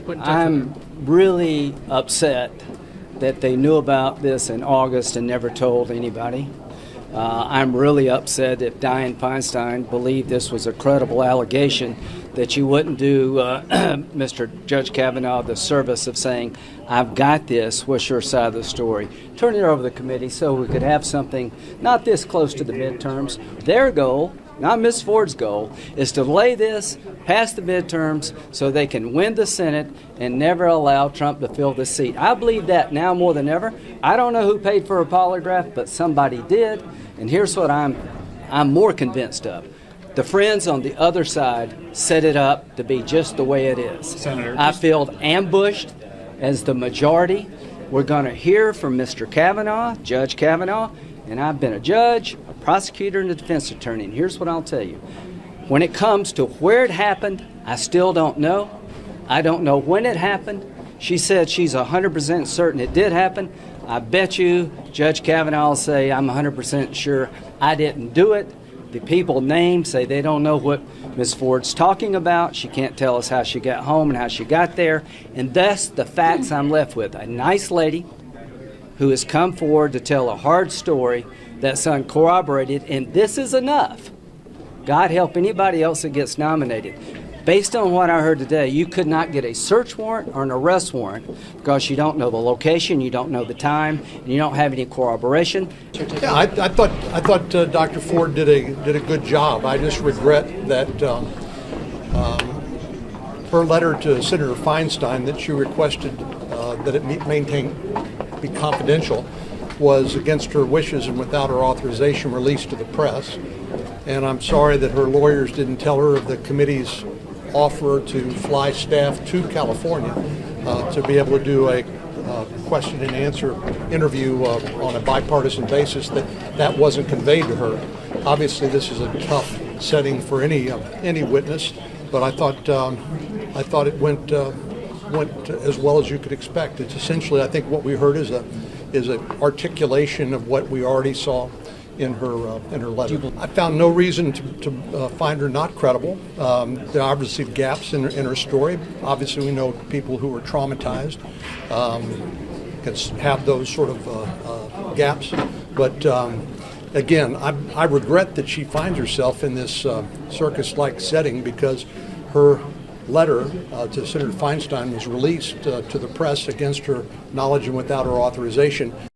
put in touch with her? I'm really upset that they knew about this in August and never told anybody. I'm really upset if Dianne Feinstein believed this was a credible allegation, that you wouldn't do Mr. Judge Kavanaugh the service of saying, I've got this, what's your side of the story? Turn it over to the committee so we could have something not this close to the midterms. Their goal, not Ms. Ford's goal, is to delay this past the midterms so they can win the Senate and never allow Trump to fill the seat. I believe that now more than ever. I don't know who paid for a polygraph, but somebody did. And here's what I'm more convinced of. The friends on the other side set it up to be just the way it is. Senator, I feel ambushed as the majority. We're going to hear from Mr. Kavanaugh, Judge Kavanaugh, and I've been a judge, a prosecutor, and a defense attorney. And here's what I'll tell you. When it comes to where it happened, I still don't know. I don't know when it happened. She said she's 100% certain it did happen. I bet you Judge Kavanaugh will say, I'm 100% sure I didn't do it. The people named say they don't know what Ms. Ford's talking about. She can't tell us how she got home and how she got there. And thus the facts I'm left with. A nice lady who has come forward to tell a hard story that's uncorroborated, and this is enough. God help anybody else that gets nominated. Based on what I heard today, you could not get a search warrant or an arrest warrant because you don't know the location, you don't know the time, and you don't have any corroboration. Yeah, I thought Dr. Ford did a good job. I just regret that her letter to Senator Feinstein that she requested that it be confidential was against her wishes and without her authorization released to the press. And I'm sorry that her lawyers didn't tell her of the committee's offer to fly staff to California to be able to do a question and answer interview on a bipartisan basis. That wasn't conveyed to her. Obviously, this is a tough setting for any witness, but I thought it went as well as you could expect. It's essentially, I think, what we heard is an articulation of what we already saw in her letter. I found no reason to find her not credible. There are obviously gaps in her story. Obviously, we know people who are traumatized can have those sort of gaps. But again, I regret that she finds herself in this circus-like setting because her letter to Senator Feinstein was released to the press against her knowledge and without her authorization.